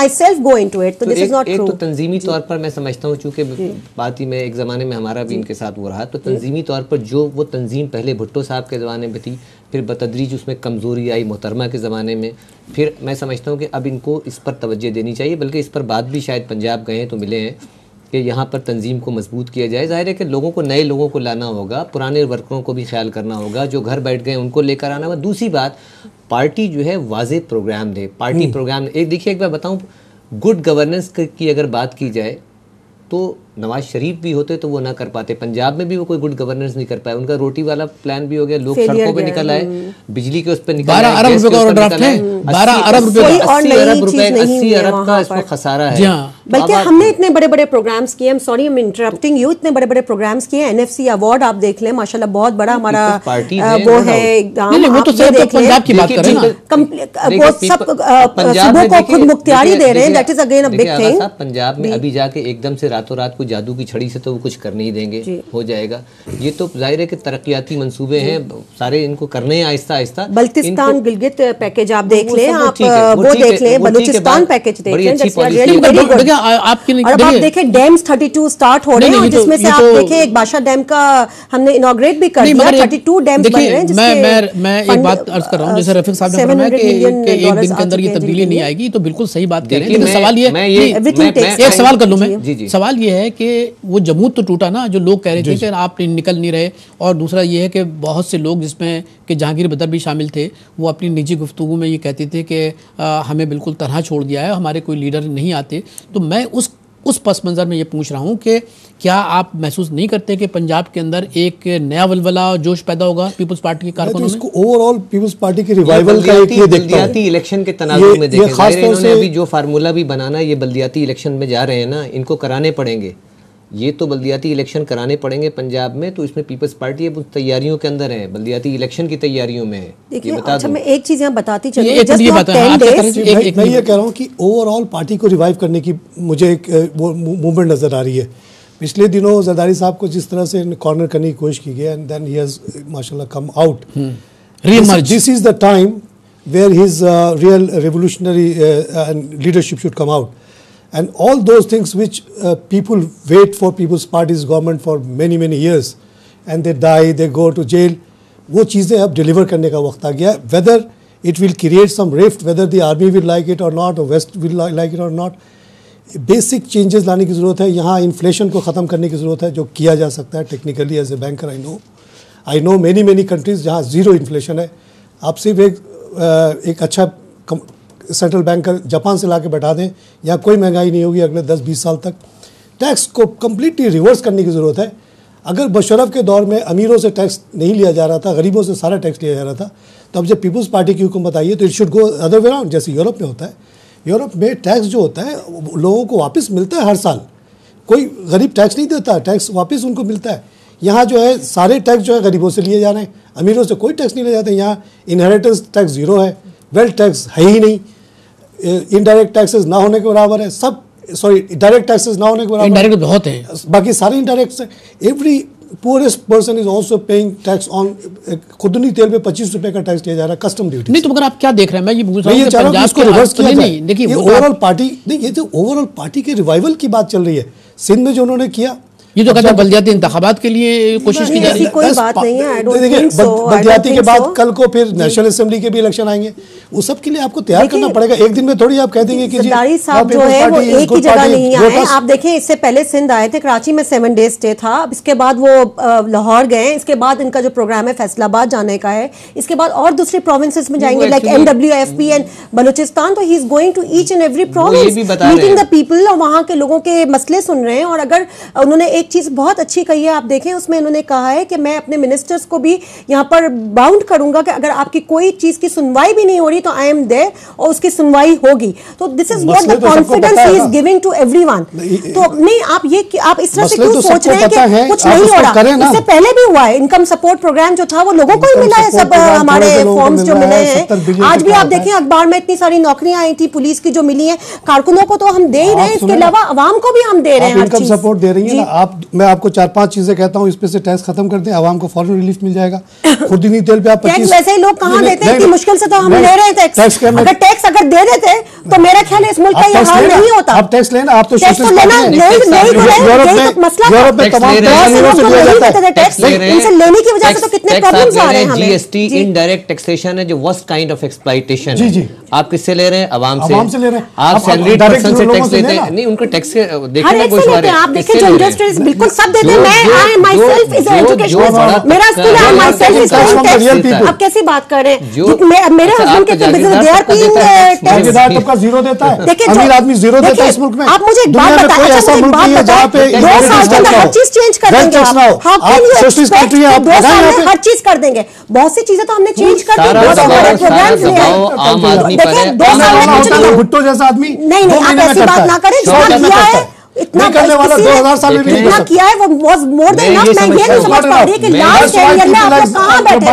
myself go into it. तो this is not true. तो तंजीमी तौर पर मैं समझता हूँ, चूँकि बात ही में एक ज़माने में हमारा भी इनके साथ हो रहा, तो तंजीमी तौर पर जो वो तंजीम पहले भुट्टो साहब के ज़माने में थी, फिर बतदरीज उसमें कमज़ोरी आई मोहतरमा के ज़माने में, फिर मैं समझता हूँ कि अब इनको इस पर तवज्जो देनी चाहिए, बल्कि इस पर बात भी शायद पंजाब गए हैं तो मिले हैं कि यहाँ पर तंजीम को मजबूत किया जाए। ज़ाहिर है कि लोगों को, नए लोगों को लाना होगा, पुराने वर्करों को भी ख्याल करना होगा, जो घर बैठ गए उनको लेकर आना होगा। दूसरी बात, पार्टी जो है वाज़ेह प्रोग्राम दे, पार्टी प्रोग्राम। एक देखिए, एक बार बताऊँ, गुड गवर्नेंस की अगर बात की जाए तो नवाज शरीफ भी होते तो वो ना कर पाते। पंजाब में भी वो कोई गुड गवर्नेंस नहीं कर पाए। उनका रोटी वाला प्लान भी हो गया, लोग सड़कों पे निकल आए, बिजली के उस पे निकल आए, 12 अरब रुपए का ड्राफ्ट है, 12 अरब रुपए, 80 अरब का इसमें खसारा है। बल्कि हमने इतने बड़े बड़े प्रोग्राम्स किए, sorry I am interrupting you, इतने बड़े बड़े प्रोग्राम्स किए। एनएफसी अवार्ड आप देख लें, माशाल्लाह बहुत बड़ा हमारा वो है। वो तो सिर्फ पंजाब की बात कर रहे हैं, वो सब सूबों को खुद मुख्तियारी दे रहे हैं, that is again a big thing. Punjab में अभी जाके एकदम से रातों रात को जादू की छड़ी से तो वो कुछ कर नहीं देंगे, हो जाएगा। ये तो जाहिर है कि तरक्याती मंसूबे हैं सारे, इनको करने हैं आहिस्ता आहिस्ता। बल्तिस्तान गिलगित पैकेज आप देख लें, आप वो देख लें, बलूचिस्तान पैकेज देख लें, और आप देखें डैम्स 32 स्टार्ट हो रहे हैं, जिसमें से आप देखें एक बादशाह डैम का हमने इनॉग्रेट भी कर दिया, 32 डैम्स बन रहे हैं। मैं एक बात अर्ज कर रहा हूं, जैसे रफीक साहब ने फरमाया कि एक दिन के अंदर ये तब्दीली नहीं आएगी, तो बिल्कुल सही बात कह रहे हैं। लेकिन सवाल ये, एक सवाल कर लूं मैं, सवाल ये है कि वो जमूत तो टूटा ना, जो लोग कह रहे थे कि आप निकल नहीं रहे, और दूसरा ये है कि बहुत से लोग जिसमें कि जहांगीर बदर भी शामिल थे, वो अपनी निजी गुफ्तगू में ये कहते थे कि हमें बिल्कुल तरह छोड़ दिया है, हमारे कोई लीडर नहीं आते। तो मैं उस पस मंज़र में ये पूछ रहा हूँ कि क्या आप महसूस नहीं करते कि पंजाब के अंदर एक नया वलवला जोश पैदा होगा पीपल्स पार्टी के कारकुनों में? इसको ओवरऑल पीपल्स पार्टी के रिवाइवल का एक ये बल्दियाती इलेक्शन के तनाज़ुर में देखें, इन्होंने अभी जो फार्मूला भी बनाना, ये बल्दियाती इलेक्शन में जा रहे हैं ना, इनको कराने पड़ेंगे। ये तो बल्दियाती इलेक्शन कराने पड़ेंगे पंजाब में, तो इसमें पीपल्स पार्टी अब तैयारियों के अंदर है, बल्दियाती इलेक्शन की तैयारियों में है। देखिए, अच्छा मैं एक चीज़ यहाँ बताती चलूं, मैं ये कह रहा हूँ कि ओवरऑल पार्टी को रिवाइव करने की मुझे एक वो मूवमेंट नज़र आ रही है। पिछले दिनों जरदारी साहब को जिस तरह से कॉर्नर करने की कोशिश की गई, एंड देन ही हैज माशाल्लाह come out. This is the time where his real revolutionary leadership should come out, and all those things which people wait for People's Party's government for many years, and they die, they go to jail, वो चीज़ें अब deliver करने का वक्त आ गया। whether it will create some rift, whether the army will like it or not, or West will like it or not, basic changes लाने की ज़रूरत है। यहाँ इन्फ्लेशन को ख़त्म करने की ज़रूरत है, जो किया जा सकता है technically as a banker. I know many countries जहाँ ज़ीरो इन्फ्लेशन है। आप सिर्फ एक अच्छा सेंट्रल बैंकर जापान से ला के बैठा दें, यहाँ कोई महंगाई नहीं होगी अगले 10-20 साल तक। टैक्स को कम्प्लीटली रिवर्स करने की ज़रूरत है। अगर बशरफ के दौर में अमीरों से टैक्स नहीं लिया जा रहा था, गरीबों से सारा टैक्स लिया जा रहा था, तो अब जब पीपल्स पार्टी की हुकूमत आई है तो it should go other way around, जैसे यूरोप में होता है। यूरोप में टैक्स जो होता है लोगों को वापस मिलता है हर साल, कोई गरीब टैक्स नहीं देता, टैक्स वापस उनको मिलता है। यहाँ जो है सारे टैक्स जो है गरीबों से लिए जा रहे हैं, अमीरों से कोई टैक्स नहीं लिए जाते। यहाँ इनहेरिटेंस टैक्स ज़ीरो है, वेल्थ टैक्स है ही नहीं, इनडायरेक्ट टैक्सेस ना होने के बराबर है, सब सॉरी डायरेक्ट टैक्सेस ना होने के बराबर, इनडायरेक्ट बहुत है, बाकी सारे इनडायरेक्ट है। Every poorest person is also paying tax on, खुदनी तेल पे 25 रुपए का टैक्स लिया जा रहा है, कस्टम ड्यूटी। नहीं तो मगर आप क्या देख रहे हैं? मैं ये पूछ रहा हूं कि पंजाब को रिवर्स किया जाए। देखिए ओवरऑल पार्टी नहीं, ये तो ओवरऑल पार्टी के रिवाइवल की बात चल रही है। सिंध में जो उन्होंने किया, ये तो कहते हैं बल्दियाती इंतखाबात के लिए कोशिश की जा रही है। कोई बात नहीं है, आई डोंट थिंक सो। बल्दियाती के बाद कल को फिर नेशनल असेंबली के भी इलेक्शन आएंगे, वो सब के लिए आपको तैयार करना पड़ेगा। एक दिन में थोड़ी आप कह देंगे कि जरदारी साहब जो है वो एक ही जगह नहीं आए। आप देखें, इससे पहले सिंध आए थे, कराची में 7 डेज स्टे था, अब इसके बाद वो लाहौर गए, इसके बाद इनका जो प्रोग्राम है फैसलाबाद जाने का है, इसके बाद और दूसरे प्रोविंसेस में जाएंगे लाइक MWFP एंड बलूचिस्तान। तो he is going to each and every province, meeting the people, और वहाँ के लोगों के मसले सुन रहे हैं। और अगर उन्होंने एक चीज बहुत अच्छी कही है, आप देखें उसमें उन्होंने कहा है कि मैं अपने मिनिस्टर्स को भी यहाँ पर बाउंड करूंगा कि अगर आपकी कोई चीज की सुनवाई भी नहीं हो रही तो आई एम देयर और उसकी सुनवाई होगी। तो this is what the confidence he is giving to everyone. तो नहीं आप इस तरह से क्यों सोच रहे हैं कि कुछ नहीं हो रहा? इससे पहले भी हुआ है, इनकम सपोर्ट प्रोग्राम जो था वो लोगों को ही मिला है, सब हमारे फॉर्म्स जो मिले हैं। आज भी आप देखें अखबार में इतनी सारी नौकरियां आई थी पुलिस की जो मिली है, कारकुनों को तो हम दे ही रहे हैं, इसके अलावा अवाम को भी हम दे रहे हैं। इनकम सपोर्ट दे रही है आप, मैं आपको 4-5 चीजें कहता हूँ, इस पे से टैक्स खत्म कर दें, आवाम को फौरन रिलीफ मिल जाएगा। खुदनी तेल पे आप 25 वैसे ही लोग कहाँ देते हैं, इतनी मुश्किल से तो हम ले रहे हैं रहे टैक्स, अगर टैक्स अगर दे देते तो मेरा ख्याल है इस मुल्क का ये हाल नहीं होता। आप टैक्स लेना, आप तो टैक्स तो लेना नहीं मसला, टैक्स इनसे लेने की वजह से तो कितने प्रॉब्लम्स आ रहे हैं हमें। जीएसटी इनडायरेक्ट टैक्सेशन है जो वर्स्ट काइंड ऑफ एक्सप्लॉइटेशन है। आप किससे ले रहे हैं? आवाम से ले रहे हैं। आप सैलरीड पर्सन से टैक्स लेते हैं, नहीं उनको टैक्स देखने कोई सवाल है। आप देखिए जो इंडस्ट्रीज बिल्कुल सब देते हैं, मैं I my self is educational, मेरा स्कूल है, my self is paying tax. आप कैसी बात कर रहे हैं? मेरे हस्बैंड के तो business they are paying tax. आपका जीरो देता है, अमीर आदमी जीरो देता है इस मुल्क में। आप मुझे एक बात बताइए, ऐसा मुल्क नहीं है जहां पे 2 साल के अंदर हर चीज चेंज कर देंगे। आप सोशलिस्ट कंट्री है, आप 2 साल में हर चीज कर देंगे। बहुत सी चीजें तो हमने चेंज कर दी, बहुत सारे प्रोग्राम्स लिए हैं। देखिए 2 साल में कुछ नहीं, भुट्टो जैसा आदमी नहीं आप ऐसी बात ना करें। जितना किया है इतना करने वाला 2000 साल में इतना किया है वो वाज मोर देन इनफ। मैं ये नहीं समझ पा रही कि लास्ट 10 ईयर में आप लोग कहां बैठे थे?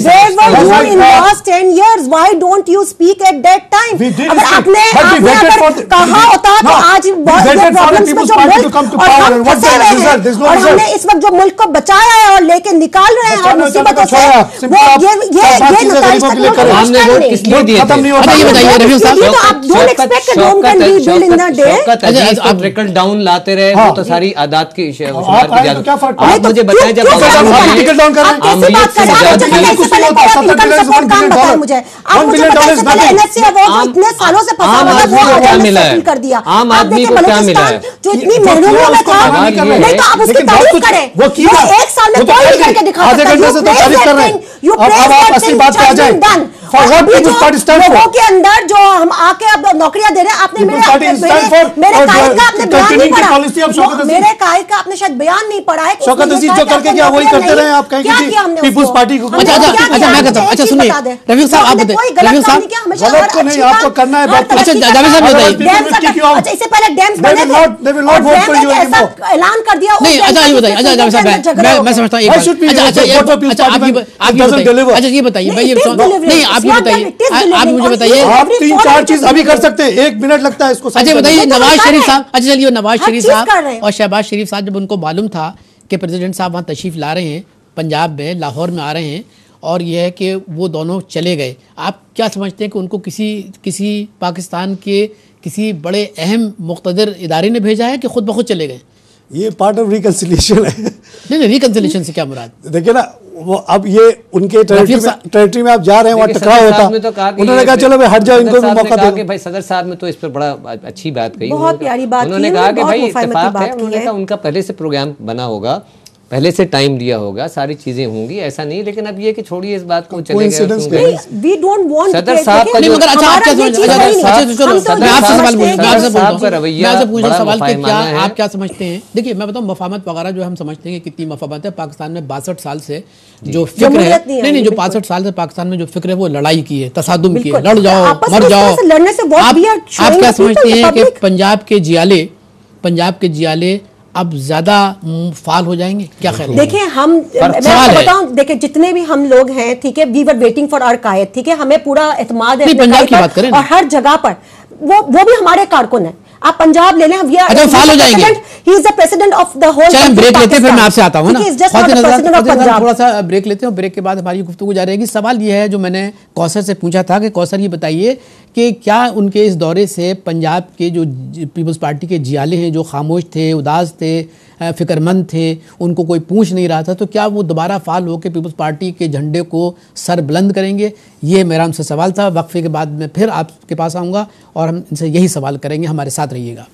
Where were you in last 10 years? Why don't you speak at that time? अगर आपने अगर कहा होता तो आज प्रॉब्लम्स में जो मुल्क और हमने इस वक्त जो मुल्क को बचाया है और लेके निकाल रहे हैं और मुसीबतों से, वो ये नताइज किस लिए दिए थे? ये बताइए रफीक साहब, आप don't expect that Rome can be build in the day. आप ट्रिकल डाउन लाते रहे, वो तो सारी आदात की आप मुझे बताएं जब ट्रिकल डाउन कर रहे हैं, मुझे इतने सालों से क्या मिला है? कर दिया आम आदमी को क्या मिला है? जो इतनी महरूमियों में था, नहीं तो आप उसकी तारीफ करें। वो 1 साल में कोई नहीं करके दिखा सकता। आधे घंटे से तो तारीफ कर रहे हैं, अब आप असली बात पे आ जाए। लोगों के अंदर जो हम आके अब नौकरियां दे रहे हैं, आपने मेरे कायद का आपने बयान नहीं पढ़ा, मेरे कायद का आपने शायद बयान नहीं पढ़ा है। शौकत अजीज जो करके क्या वही करते रहे आप कहेंगे पीपुल्स पार्टी को। अच्छा मैं कहता हूं, अच्छा सुनिए रफीक साहब, आप बताइए रफीक साहब, गलत को नहीं आपको करना है। अच्छा जावेद साहब बताइए, अच्छा इससे पहले डैम्स बने थे, ऐसा ऐलान कर दिया। नहीं अच्छा ये बताइए, अच्छा जावेद साहब मैं समझता हूं अच्छा ये बताइए, मैं ये नहीं आप ये बताइए, आप मुझे बताइए, आप 3-4 चीज अभी कर सकते हैं, 1 मिनट लगता है इसको। अच्छा बताइए नवाज शरीफ साहब, अच्छा चलिए नवाज शरीफ साहब और शहबाज शरीफ साहब, जब उनको मालूम था कि प्रेसिडेंट साहब वहाँ तशरीफ ला रहे हैं, पंजाब में लाहौर में आ रहे हैं, और यह है कि वो दोनों चले गए, आप क्या समझते हैं कि उनको किसी पाकिस्तान के किसी बड़े अहम मुक़्तदर इदारे ने भेजा है कि खुद ब खुद चले गए? ये पार्ट ऑफ रिकंसिलिएशन है। नहीं रिकंसिलिएशन से क्या मुराद? देखिए ना, वो अब ये उनके टेरिटरी में आप जा रहे हैं, वहाँ टकराव होता, उन्होंने कहा चलो भाई हट जाओ, इनको भी मौका दो। भाई सदर साहब ने तो इस पर बड़ा अच्छी बात कही, बहुत प्यारी बात, उन्होंने कहा कि भाई इत्तेफाक है, उन्होंने कहा उनका पहले से प्रोग्राम बना होगा, पहले से टाइम दिया होगा, सारी चीजें होंगी, ऐसा नहीं। लेकिन अब ये कि छोड़िए इस बात को, चले गए। वी डोंट वांट सदर साहब का जो मगर अच्छा आप क्या आप क्या समझते हैं? देखिए मैं बताऊं, मफामत वगैरह जो हम समझते हैं कितनी मफामत है पाकिस्तान में, 62 साल से जो फिक्र है, नहीं जो 65 साल से पाकिस्तान में जो फिक्र है वो लड़ाई की है, तसादुम की है, लड़ जाओ मर जाओ। आप क्या समझते हैं कि पंजाब के जियाले अब ज्यादा फाल हो जाएंगे? क्या ख्याल है? देखिए मैं आपको बताऊं, देखिए जितने भी हम लोग हैं, ठीक है, we were waiting for our Quaid, ठीक है, हमें पूरा एतमाद है पंजाब की बात करें और हर जगह पर वो भी हमारे कारकुन है। आप पंजाब ले लें, अच्छा फाल हो जाएंगे। He is the president of the whole. चलिए हम ब्रेक लेते हैं, फिर मैं आपसे आता हूं ना, थोड़ा सा ब्रेक लेते हैं और ब्रेक के बाद हमारी गुफ्तगू जारी रहेगी। सवाल ये है जो मैंने कौसर से पूछा था कि कौसर ये बताइए कि क्या उनके इस दौरे से पंजाब के जो पीपल्स पार्टी के जियाले हैं, जो खामोश थे, उदास थे, फिक्रमंद थे, उनको कोई पूछ नहीं रहा था, तो क्या वो दोबारा फाल होकर पीपल्स पार्टी के झंडे को सर बुलंद करेंगे? ये मेरा हमसे सवाल था। वक्फे के बाद मैं फिर आपके पास आऊँगा और हम इनसे यही सवाल करेंगे। हमारे साथ रहिएगा।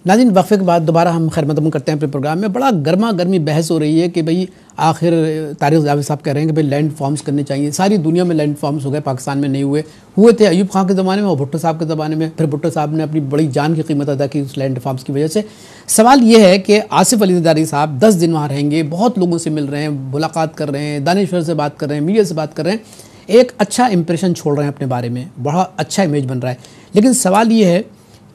नाज़रीन, वक्फे के बाद दोबारा हम खैर मकदम करते हैं अपने प्रोग्राम में। बड़ा गर्मा गर्मी बहस हो रही है कि भाई आखिर तारिक जावेद साहब कह रहे हैं कि भाई लैंड फॉर्म्स करने चाहिए। सारी दुनिया में लैंड फॉर्म्स हो गए, पाकिस्तान में नहीं हुए थे अयूब खान के ज़माने में और भुट्टो साहब के ज़माने में। फिर भुट्टो साहब ने अपनी बड़ी जान की कीमत अदा की उस लैंड फॉर्म्स की वजह से। सवाल ये है कि आसिफ अली ज़रदारी साहब 10 दिन वहाँ रहेंगे, बहुत लोगों से मिल रहे हैं, मुलाकात कर रहे हैं, दानिश्वर से बात कर रहे हैं, मीडिया से बात कर रहे हैं, एक अच्छा इंप्रेशन छोड़ रहे हैं अपने बारे में, बड़ा अच्छा इमेज बन रहा है। लेकिन सवाल ये है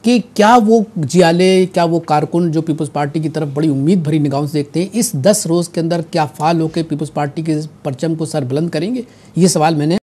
कि क्या वो जियाले, क्या वो कारकुन जो पीपल्स पार्टी की तरफ बड़ी उम्मीद भरी निगाहों से देखते हैं, इस 10 रोज़ के अंदर क्या फाल होकर पीपल्स पार्टी के परचम को सर बुलंद करेंगे? ये सवाल मैंने